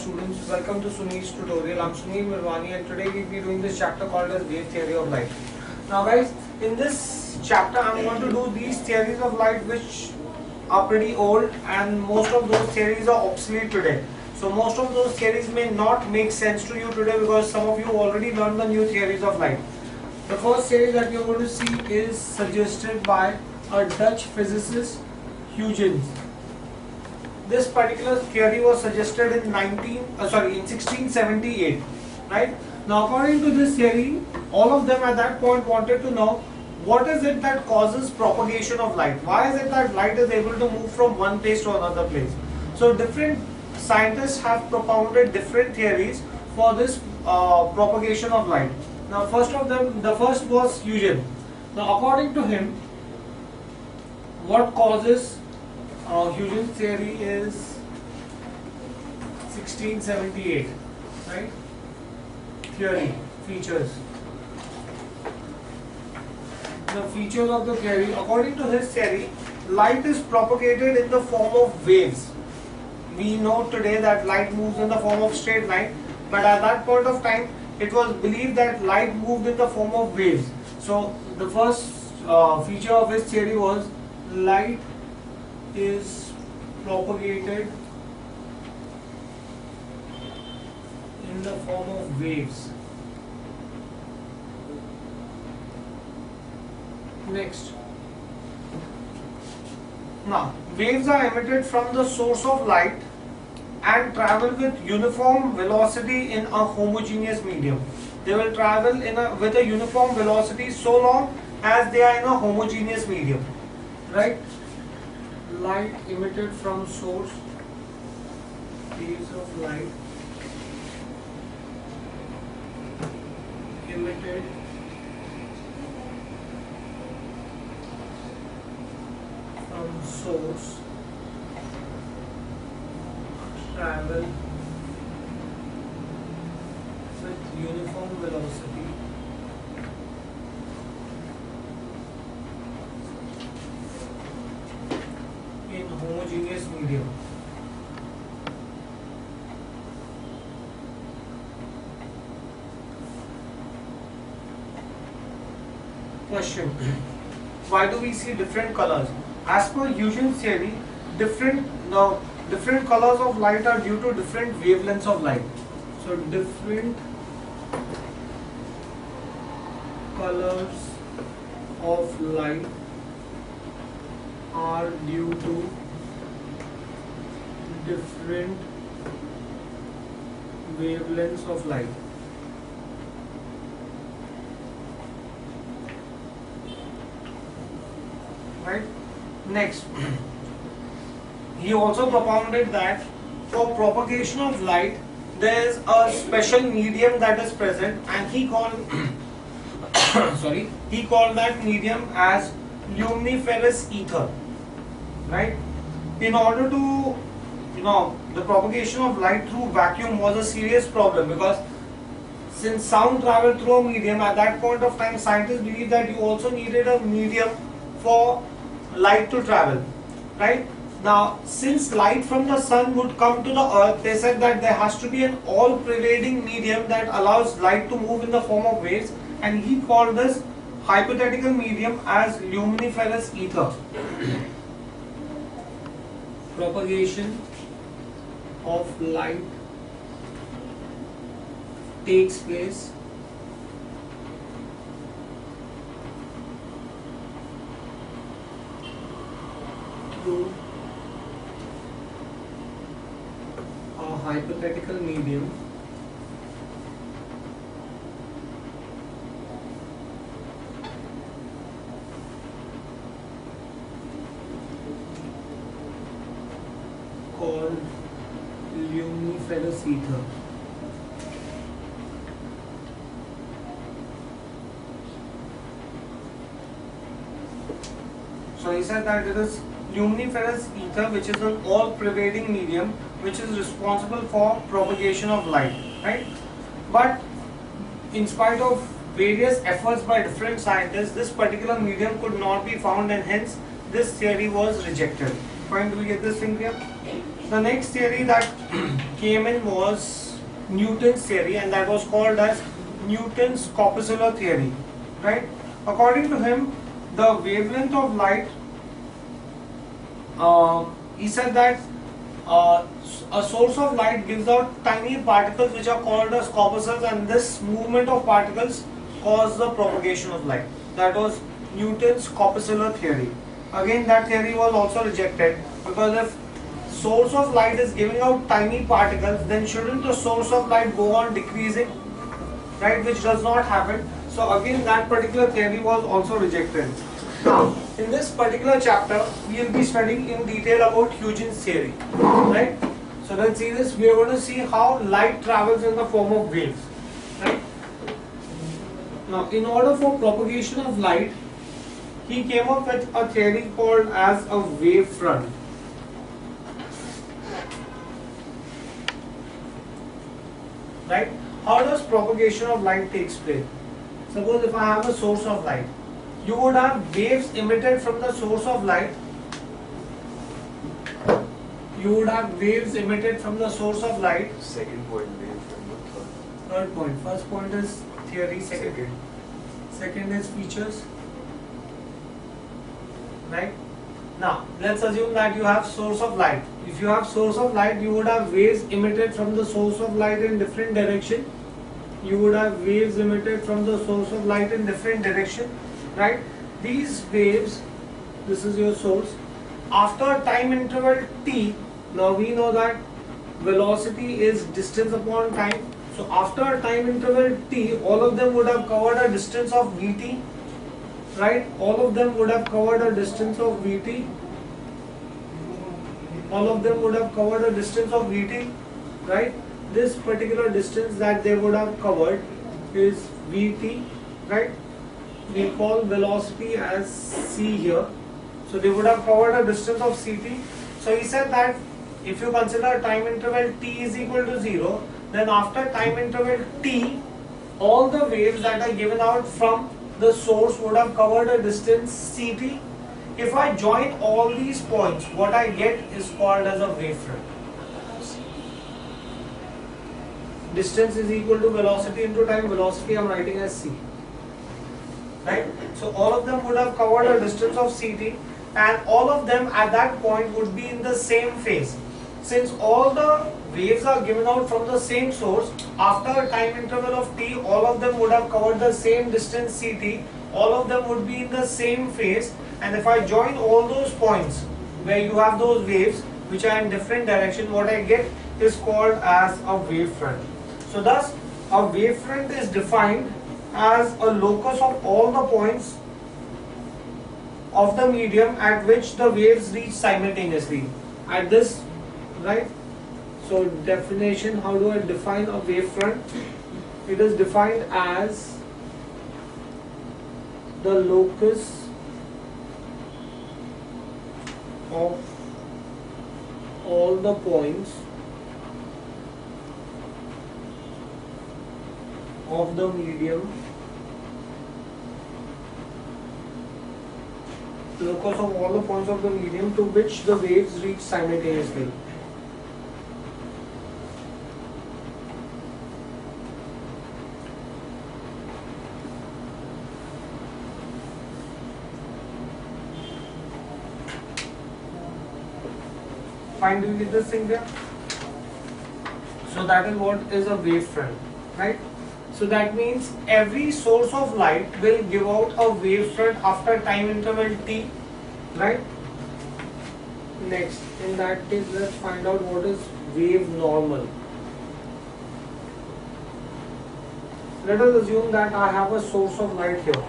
students, welcome to Sunil's tutorial. I'm Sunil Mirwani and today we'll be doing this chapter called as wave theory of light. Now guys, in this chapter I'm going to do these theories of light which are pretty old and most of those theories are obsolete today. So most of those theories may not make sense to you today because some of you already learned the new theories of light. The first theory that you're going to see is suggested by a Dutch physicist, Huygens. This particular theory was suggested in 1678, right? Now according to this theory, all of them at that point wanted to know what is it that causes propagation of light? Why is it that light is able to move from one place to another place? So different scientists have propounded different theories for this propagation of light. Now the first was Huygens. Now according to him, what causes Huygens theory is 1678, right? Theory, features. The features of the theory, according to his theory, light is propagated in the form of waves. We know today that light moves in the form of straight line, but at that point of time, it was believed that light moved in the form of waves. So the first feature of his theory was light is propagated in the form of waves. Next. Now, waves are emitted from the source of light and travel with uniform velocity in a homogeneous medium. They will travel with a uniform velocity so long as they are in a homogeneous medium, right? Light emitted from source, waves of light emitted from source travel with uniform velocity in homogeneous medium. Question: why do we see different colors? As per Huygens theory, different colors of light are due to different wavelengths of light. So different colors of light are due to different wavelengths of light. Right? Next, he also propounded that for propagation of light, there is a special medium that is present, and he called he called that medium as luminiferous ether. Right? In order to, the propagation of light through vacuum was a serious problem because since sound traveled through a medium, at that point of time, scientists believed that you also needed a medium for light to travel, right? Now, since light from the sun would come to the earth, they said that there has to be an all-pervading medium that allows light to move in the form of waves, and he called this hypothetical medium as luminiferous ether. Propagation of light takes place through a hypothetical medium called luminiferous ether. So he said that it is luminiferous ether, which is an all-pervading medium, which is responsible for propagation of light, right? But in spite of various efforts by different scientists, this particular medium could not be found, and hence this theory was rejected. Fine, do we get this thing here? The next theory that came in was Newton's theory, and that was called as Newton's corpuscular theory, right? According to him, the wavelength of light, he said that a source of light gives out tiny particles which are called as corpuscles, and this movement of particles cause the propagation of light. That was Newton's corpuscular theory. Again, that theory was also rejected, because if source of light is giving out tiny particles, then shouldn't the source of light go on decreasing, right? Which does not happen. So again, that particular theory was also rejected. Now, in this particular chapter, we will be studying in detail about Huygens theory, right? So let's see this. We are going to see how light travels in the form of waves, right? Now, in order for propagation of light, he came up with a theory called as a wave front. Right? How does propagation of light takes place? Suppose if I have a source of light, you would have waves emitted from the source of light. You would have waves emitted from the source of light. Second point, wave from the third. Third point. First point is theory. Second is features. Right? Now, let's assume that you have source of light. If you have source of light, you would have waves emitted from the source of light in different direction. You would have waves emitted from the source of light in different direction, right? These waves, this is your source. After a time interval t, now we know that velocity is distance upon time. So after a time interval t, all of them would have covered a distance of vt. Right, all of them would have covered a distance of Vt. All of them would have covered a distance of Vt. Right, this particular distance that they would have covered is Vt. Right, we call velocity as c here. So they would have covered a distance of ct. So he said that if you consider time interval t is equal to 0, then after time interval t, all the waves that are given out from the source would have covered a distance ct. If I join all these points, what I get is called as a wavefront. Distance is equal to velocity into time. Velocity I am writing as c. Right? So all of them would have covered a distance of ct, and all of them at that point would be in the same phase. Since all the waves are given out from the same source, after a time interval of t, all of them would have covered the same distance ct, all of them would be in the same phase, and if I join all those points where you have those waves which are in different direction, what I get is called as a wavefront. So thus, a wavefront is defined as a locus of all the points of the medium at which the waves reach simultaneously. At this, right? So definition, how do I define a wavefront? It is defined as the locus of all the points of the medium, locus of all the points of the medium to which the waves reach simultaneously. Fine, do you get this thing there? So that is what is a wavefront, right? So that means every source of light will give out a wavefront after time interval t, right? Next, in that case, let's find out what is wave normal. Let us assume that I have a source of light here,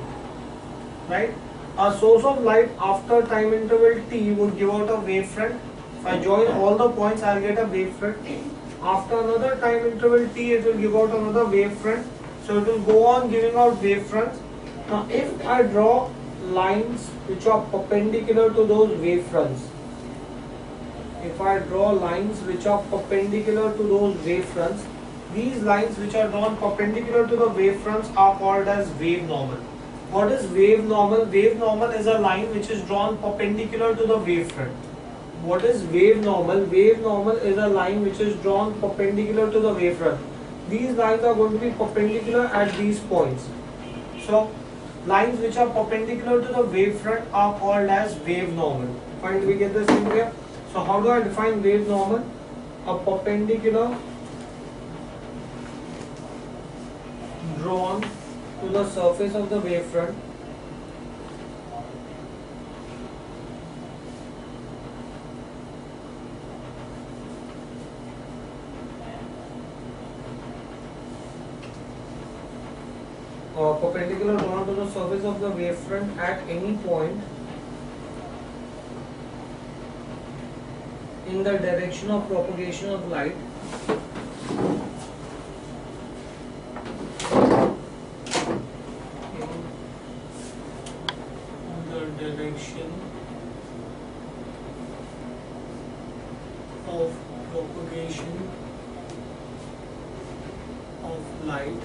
right? A source of light after time interval t would give out a wavefront. If I join all the points, I'll get a wavefront. After another time interval t, it will give out another wavefront. So it will go on giving out wavefronts. Now, if I draw lines which are perpendicular to those wavefronts, if I draw lines which are perpendicular to those wavefronts, these lines which are drawn perpendicular to the wavefronts are called as wave normal. What is wave normal? Wave normal is a line which is drawn perpendicular to the wavefront. What is wave normal? Wave normal is a line which is drawn perpendicular to the wavefront. These lines are going to be perpendicular at these points. So, lines which are perpendicular to the wavefront are called as wave normal. Fine, do we get this in here? So, how do I define wave normal? A perpendicular drawn to the surface of the wavefront or perpendicular drawn to the surface of the wavefront at any point in the direction of propagation of light in the direction of propagation of light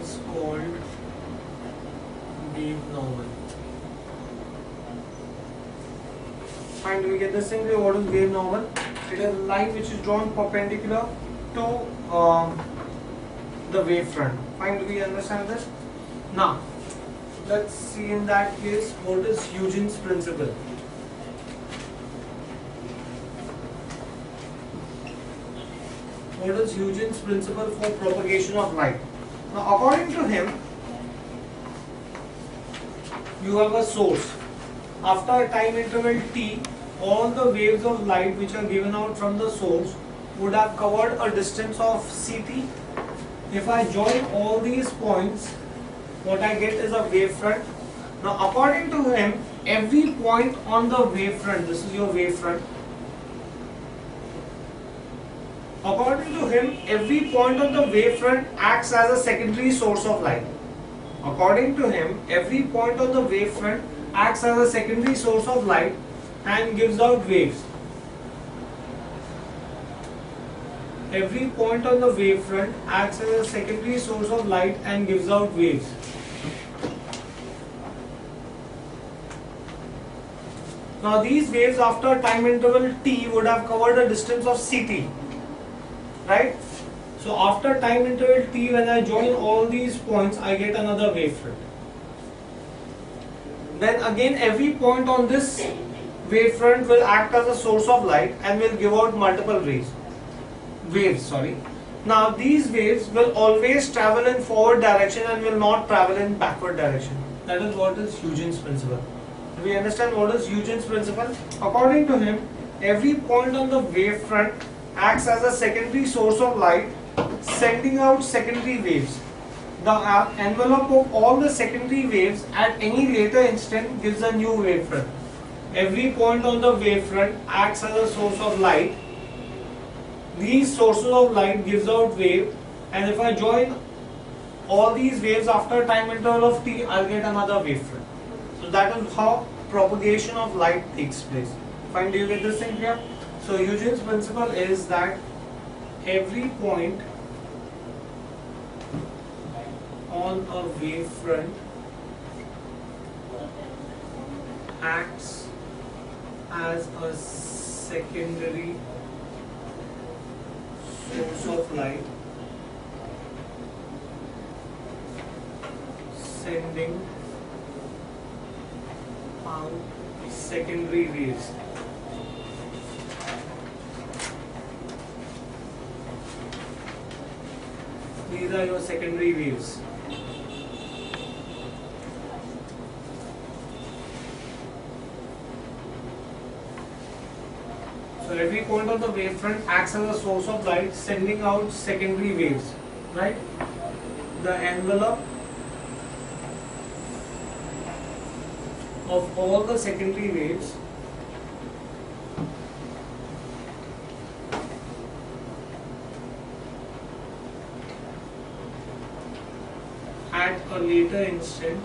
is called wave normal. Fine, do we get this thing? What is wave normal? It is a line which is drawn perpendicular to the wavefront. Fine, do we understand this? Now, let's see in that case what is Huygens principle. What is Huygens principle for propagation of light? Now, according to him, you have a source. After a time interval t, all the waves of light which are given out from the source would have covered a distance of ct. If I join all these points, what I get is a wavefront. Now, according to him, every point on the wavefront, this is your wavefront. According to him, every point on the wavefront acts as a secondary source of light. According to him, every point on the wavefront acts as a secondary source of light and gives out waves. Every point on the wavefront acts as a secondary source of light and gives out waves. Now, these waves after time interval t would have covered a distance of ct. Right? So after time interval t, when I join all these points, I get another wavefront. Then again, every point on this wavefront will act as a source of light and will give out multiple waves. Now these waves will always travel in forward direction and will not travel in backward direction. That is what is Huygens principle. Do we understand what is Huygens principle? According to him, every point on the wavefront acts as a secondary source of light, sending out secondary waves. The envelope of all the secondary waves at any later instant gives a new wavefront. Every point on the wavefront acts as a source of light. These sources of light gives out wave, and if I join all these waves after time interval of t, I'll get another wavefront. So that is how propagation of light takes place. Fine, do you get this thing here? So Huygens principle is that every point on a wavefront acts as a secondary source of light, sending out secondary waves. These are your secondary waves. So every point on the wavefront acts as a source of light, sending out secondary waves, right? The envelope of all the secondary waves at a later instant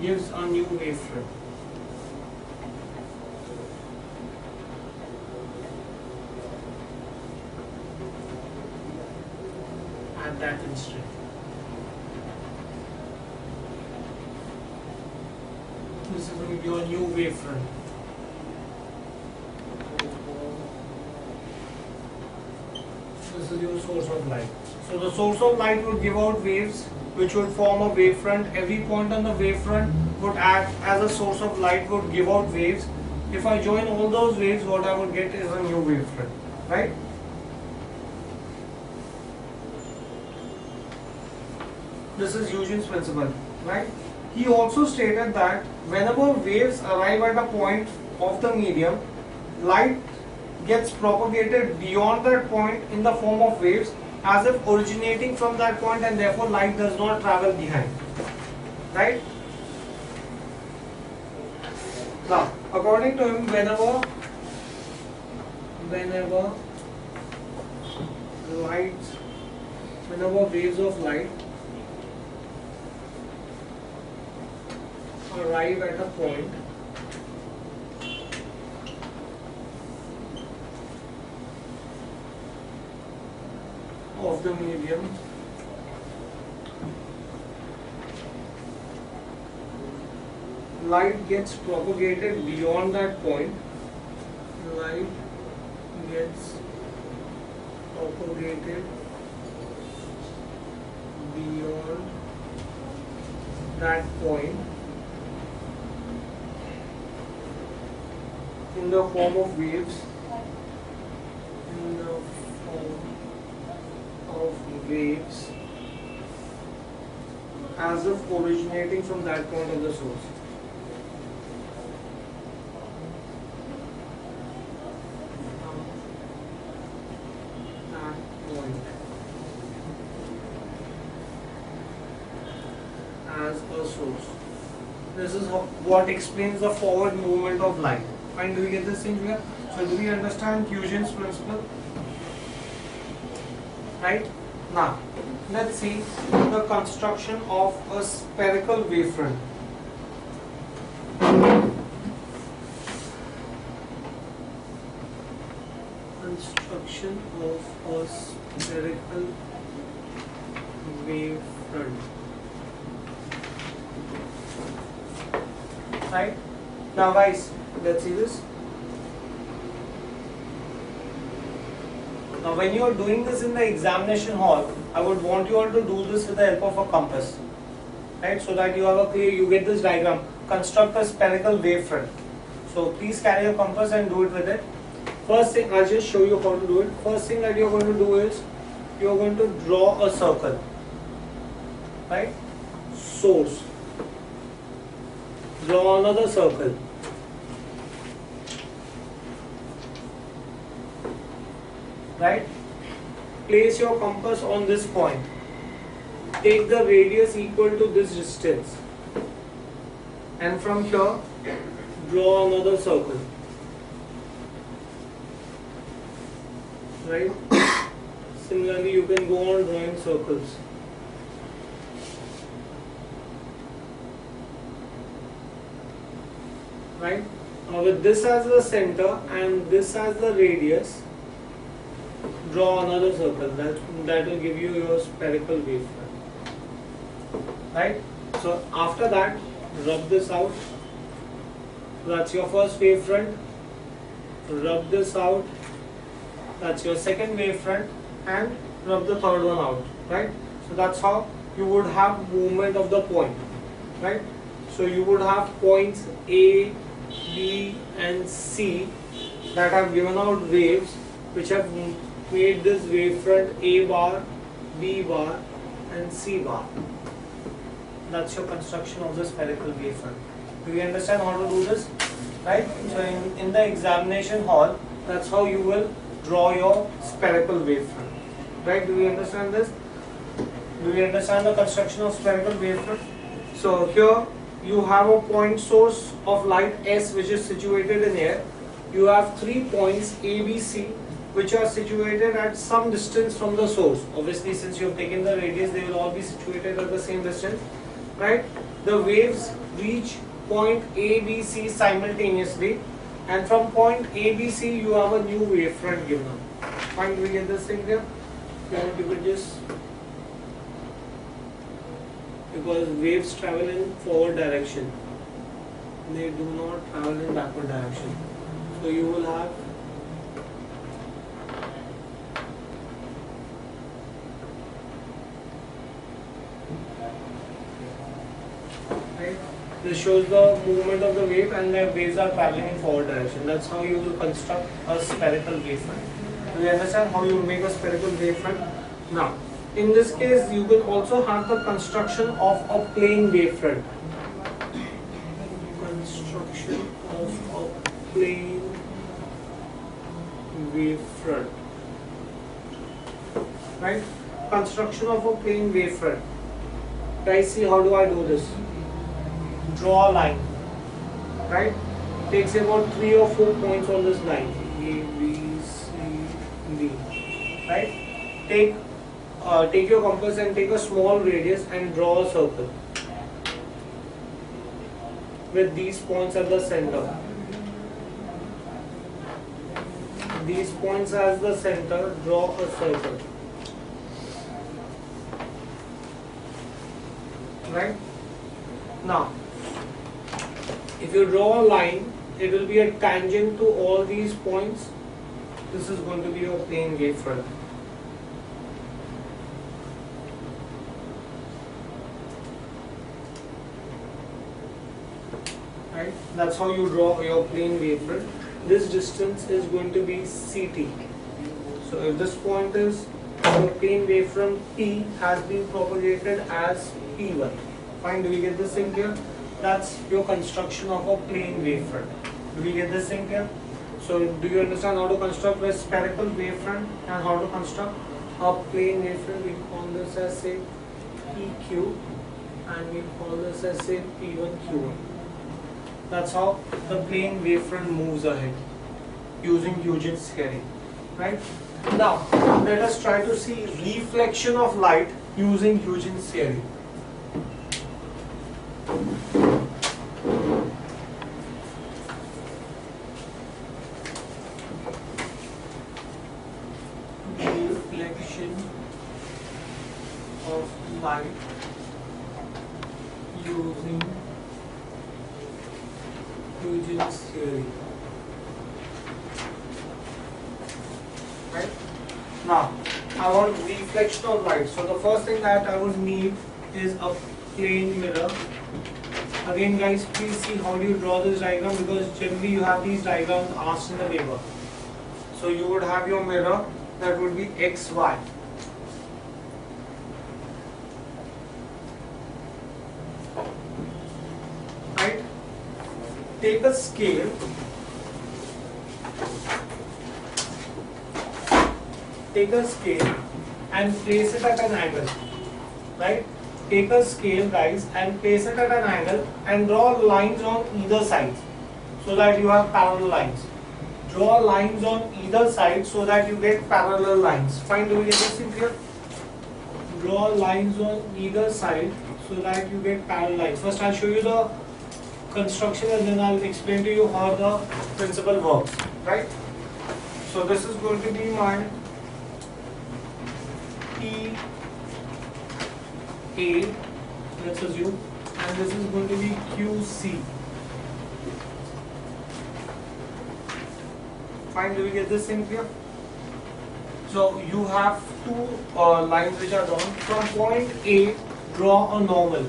gives a new wavefront. At that instant. this is your new wavefront. This is your source of light. So the source of light would give out waves which would form a wavefront. Every point on the wavefront would act as a source of light, would give out waves. If I join all those waves, what I would get is a new wavefront, right? This is Eugen's principle, right? He also stated that whenever waves arrive at a point of the medium, light gets propagated beyond that point in the form of waves as if originating from that point, and therefore light does not travel behind, right? Now, according to him, whenever waves of light arrive at a point of the medium, light gets propagated beyond that point. Light gets propagated beyond that point in the form of waves. In the form of waves, as if originating from that point of the source. That point as a source. This is what explains the forward movement of light. Fine, do we get this thing here? So do we understand Eugen's principle? Right? Now, let's see the construction of a spherical wavefront. Construction of a spherical wavefront. Right? Now guys, let's see this. Now when you are doing this in the examination hall, I would want you all to do this with the help of a compass, right? So that you have a clear, you get this diagram, construct a spherical wavefront. So please carry a compass and do it with it. First thing, I'll just show you how to do it. First thing that you're going to do is, you're going to draw a circle, right? Source. Draw another circle. Right? Place your compass on this point. Take the radius equal to this distance. And from here, draw another circle. Right? Similarly, you can go on drawing circles. Right? Now with this as the center and this as the radius, draw another circle. That will give you your spherical wavefront. Right? So after that, rub this out. That's your first wavefront. Rub this out. That's your second wavefront, and rub the third one out. Right? So that's how you would have movement of the point. Right? So you would have points A, B, and C that have given out waves which have made this wavefront A bar, B bar, and C bar. That's your construction of the spherical wavefront. Do you understand how to do this? Right? So in the examination hall, that's how you will draw your spherical wavefront. Right? Do you understand this? Do you understand the construction of spherical wavefront? So here you have a point source of light S which is situated in here. You have 3 points A, B, C which are situated at some distance from the source. Obviously, since you have taken the radius, they will all be situated at the same distance. Right? The waves reach point A, B, C simultaneously, and from point A, B, C you have a new wavefront given. Fine, do we get this thing here? You could just, because waves travel in forward direction. they do not travel in backward direction. So you will have right. This shows the movement of the wave and the waves are traveling in forward direction. That's how you will construct a spherical wavefront. Do you understand how you will make a spherical wavefront? Now, in this case, you will also have the construction of a plane wavefront. Construction of a plane wavefront. Right? Construction of a plane wavefront. Guys, see how do I do this? Draw a line, right? Takes about 3 or 4 points on this line. A, B, C, D. Right? Take your compass and take a small radius and draw a circle with these points at the center. These points as the center, draw a circle. Right? Now, if you draw a line, it will be a tangent to all these points. This is going to be your plane wavefront. Right? That's how you draw your plane wavefront. This distance is going to be CT. So if this point is your plane wavefront, P has been propagated as P1. Fine, do we get this thing here? That's your construction of a plane wavefront. Do we get this thing here? So do you understand how to construct a spherical wavefront and how to construct a plane wavefront? We call this as say PQ and we call this as say P1Q1. That's how the plane wavefront moves ahead using Huygens theory. Right? Now let us try to see reflection of light using Huygens theory. Reflection of light using Huygens theory. Right? Now, I want reflection of light. So the first thing that I would need is a plane mirror. Again guys, please see how do you draw this diagram, because generally you have these diagrams asked in the paper. So you would have your mirror that would be XY. Right? Take a scale. Take a scale and place it at an angle. Right? Take a scale guys and place it at an angle and draw lines on either side so that you have parallel lines. Draw lines on either side so that you get parallel lines. Fine, do we get this in here? Draw lines on either side so that you get parallel lines. First I'll show you the construction and then I'll explain to you how the principle works. Right? So this is going to be my P A, let's assume, and this is going to be QC. Fine, do we get this in here? So you have two lines which are drawn. From point A, draw a normal.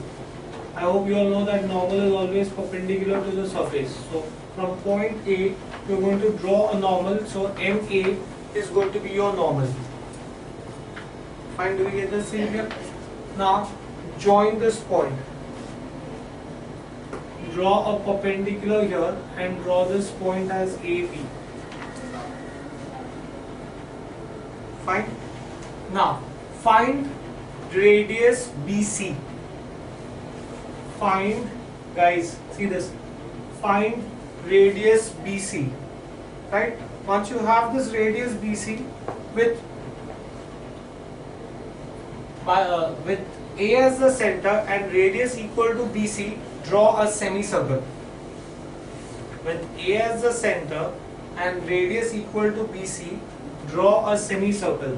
I hope you all know that normal is always perpendicular to the surface. So from point A, you're going to draw a normal. So MA is going to be your normal. Fine, do we get this in here? Now join this point. Draw a perpendicular here and draw this point as AB. Fine. Now find radius BC. Find, guys, see this. Find radius BC. Right? Once you have this radius BC with A as the center and radius equal to BC, draw a semicircle. With A as the center and radius equal to BC, draw a semicircle.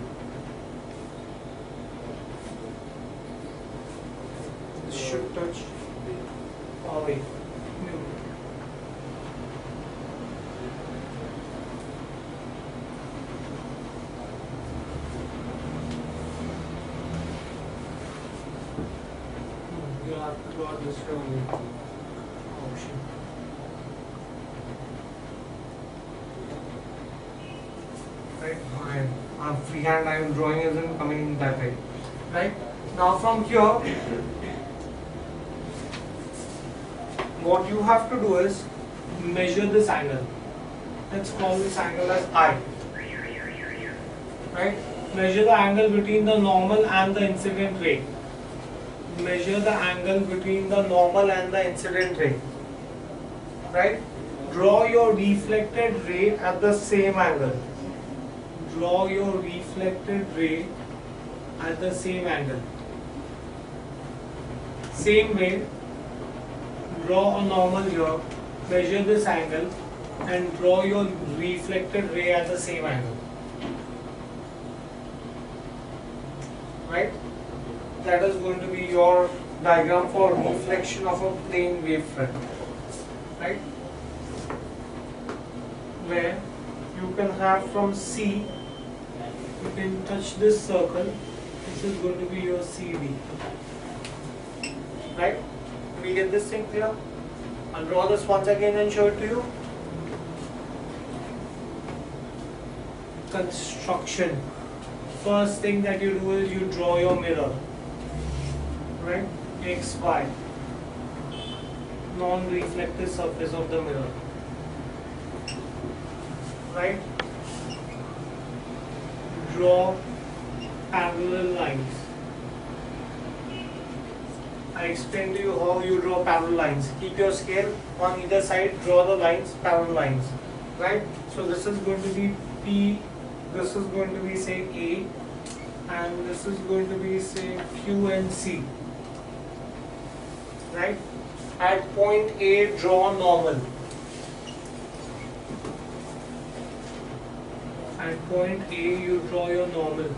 This should touch. Oh wait. or this way only option. Right, I'm freehand, I am drawing isn't coming that way. Right, now from here, what you have to do is measure this angle. Let's call this angle as I. Right, measure the angle between the normal and the incident ray. Measure the angle between the normal and the incident ray. Right, draw your reflected ray at the same angle. Draw your reflected ray at the same angle. Same way, draw a normal here, measure this angle and draw your reflected ray at the same angle. Right? That is going to be your diagram for reflection of a plane wavefront. Right? Where you can have from C, you can touch this circle, this is going to be your CD. Right? We get this thing clear? I'll draw this once again and show it to you. Construction. First thing that you do is you draw your mirror. Right? X, Y. Non-reflective surface of the mirror. Right? Draw parallel lines. I explained to you how you draw parallel lines. Keep your scale on either side, draw the lines, parallel lines. Right? So this is going to be P, this is going to be say A, and this is going to be say Q and C. Right? At point A, draw normal. At point A, you draw your normal.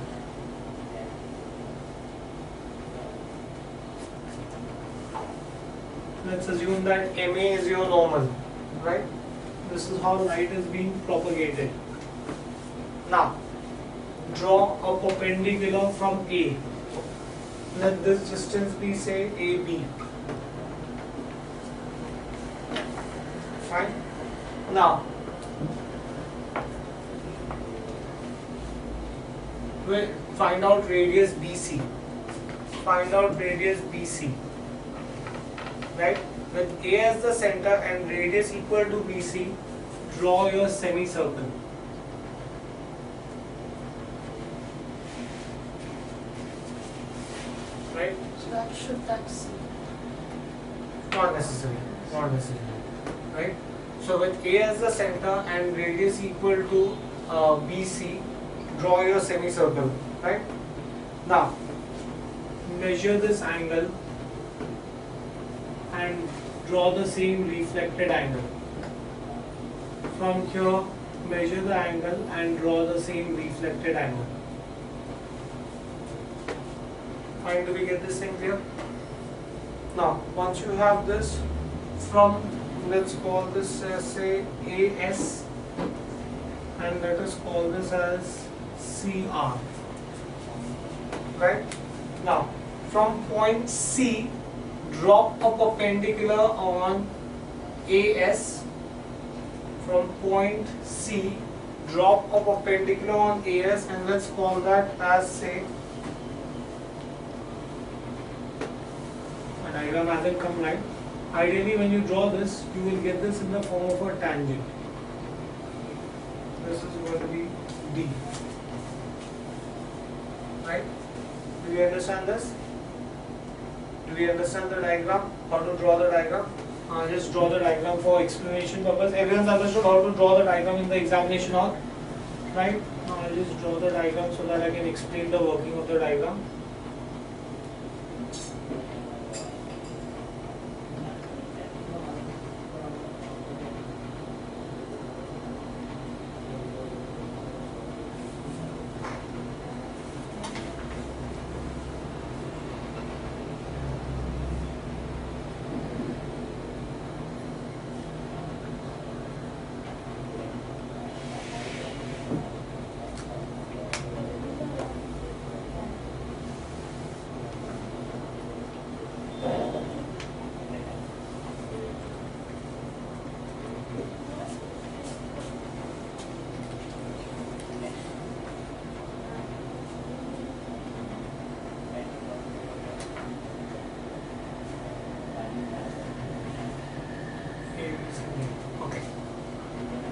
Let's assume that MA is your normal, right? This is how light is being propagated. Now, draw a perpendicular from A. Let this distance be say AB. Fine. Now, we'll find out radius BC. Find out radius BC. Right? With A as the center and radius equal to BC, draw your semicircle. Right? So that should touch C. Not necessary. Not necessary. Right? So with A as the center and radius equal to BC, draw your semicircle. Right? Now, measure this angle and draw the same reflected angle. From here, measure the angle and draw the same reflected angle. Fine, do we get this thing clear? Now, once you have this, from, let's call this as say AS, and let us call this as CR. Right? Now, from point C, drop a perpendicular on AS. From point C, drop a perpendicular on AS, and let's call that as say a diagram hasn't come right. Ideally, when you draw this, you will get this in the form of a tangent. This is going to be D. Right? Do you understand this? Do we understand the diagram? How to draw the diagram? Just draw the diagram for explanation purpose. Everyone's understood how to draw the diagram in the examination hall, right? Now I'll just draw the diagram so that I can explain the working of the diagram.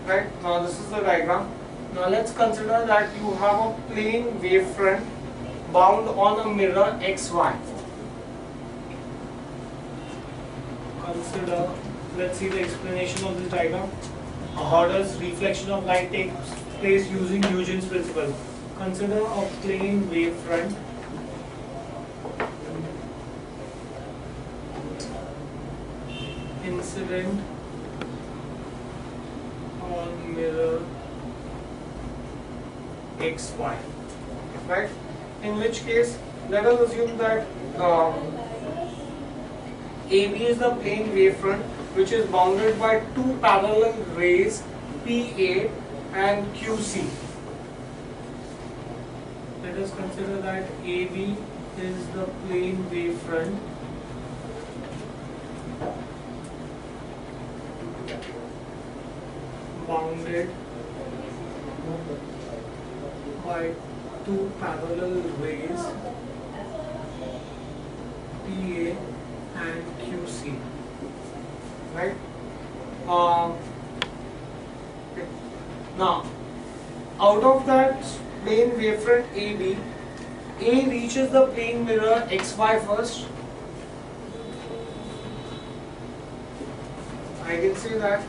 Right, now this is the diagram. Now let's consider that you have a plane wavefront bound on a mirror XY. Consider, let's see the explanation of this diagram. How does reflection of light take place using Newton's principle? Consider a plane wavefront incident on mirror XY, right? In which case, let us assume that AB is the plane wavefront which is bounded by two parallel rays PA and QC. Let us consider that AB is the plane wavefront bounded by two parallel rays PA and QC, right? Okay. Now, out of that plane wavefront AB, A reaches the plane mirror XY first. I can say that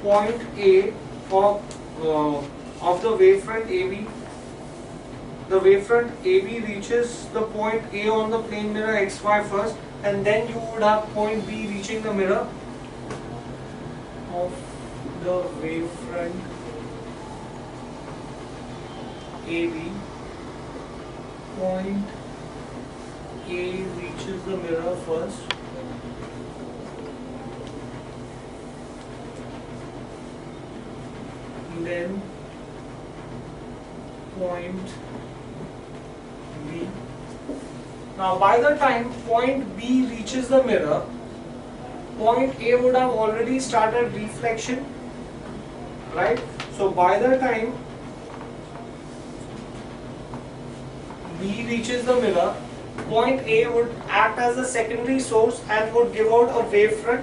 point A of the wavefront AB, the wavefront AB reaches the point A on the plane mirror XY first, and then you would have point B reaching the mirror of the wavefront AB. Point A reaches the mirror first, and then point B. Now by the time point B reaches the mirror, point A would have already started reflection, right? So by the time B reaches the mirror, point A would act as a secondary source and would give out a wavefront,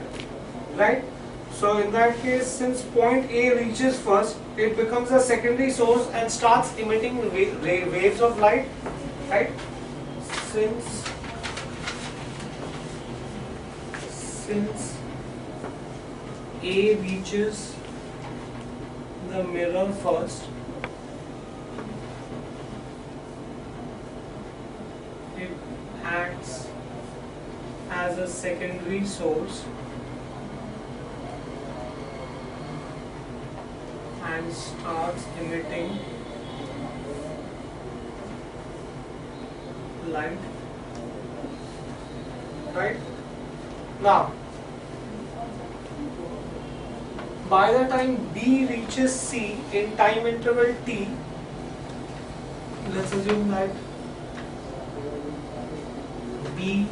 right? So in that case, since point A reaches first, it becomes a secondary source and starts emitting waves of light, right? Since A reaches the mirror first, it acts as a secondary source and starts emitting light, right? Now, by the time B reaches C in time interval T, let's assume that B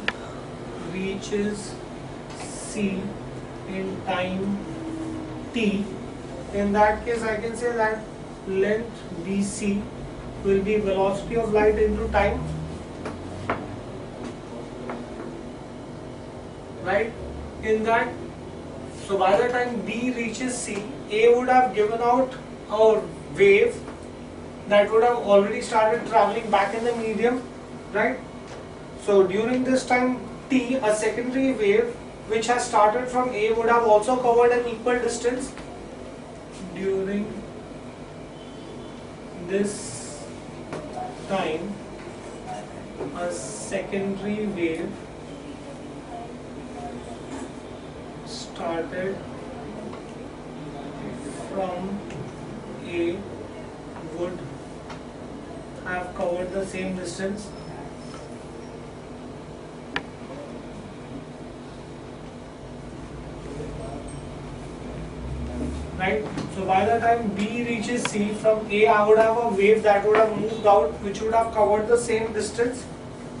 reaches C in time T. In that case, I can say that length BC will be velocity of light into time, right? In that, so by the time B reaches C, A would have given out a wave that would have already started traveling back in the medium, right? So during this time T, a secondary wave which has started from A would have also covered an equal distance. During this time, a secondary wave started from A would have covered the same distance. Right? So by the time B reaches C, from A I would have a wave that would have moved out which would have covered the same distance.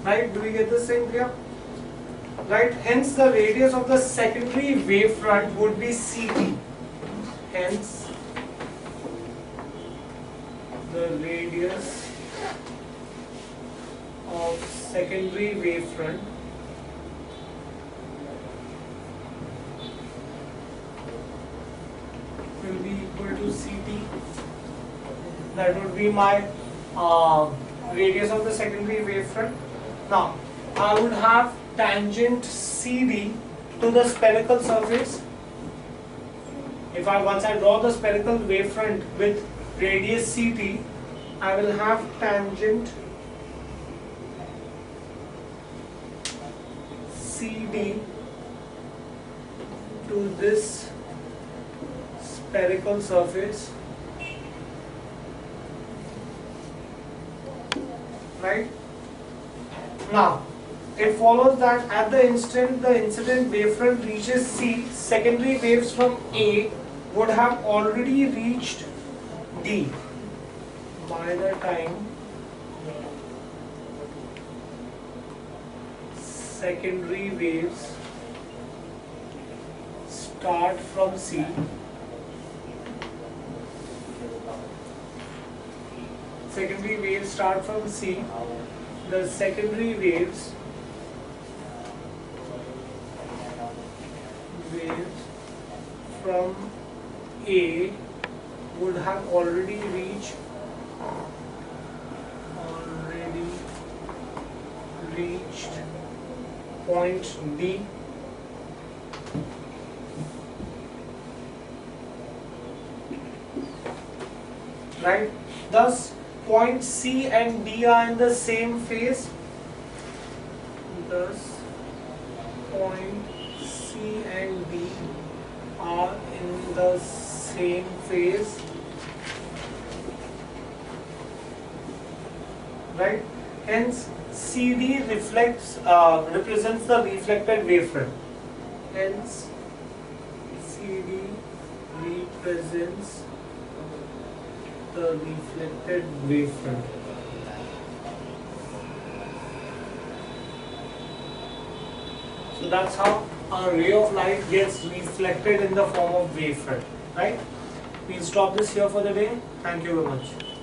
Right? Do we get this thing clear? Right? Hence the radius of the secondary wavefront would be CT. Hence the radius of secondary wavefront will be equal to CT. That would be my radius of the secondary wavefront. Now, I would have tangent CD to the spherical surface. Once I draw the spherical wavefront with radius CT, I will have tangent CD to this spherical surface, right? Now, it follows that at the instant the incident wavefront reaches C, secondary waves from A would have already reached D by the time secondary waves start from C. Secondary waves start from C. The secondary waves from A would have already reached point D. Right? Thus, point C and D are in the same phase. Thus, point C and D are in the same phase. Right? Hence, CD represents the reflected wavefront. Hence, CD represents the reflected wavefront. So that's how a ray of light gets reflected in the form of wavefront. Right? We'll stop this here for the day. Thank you very much.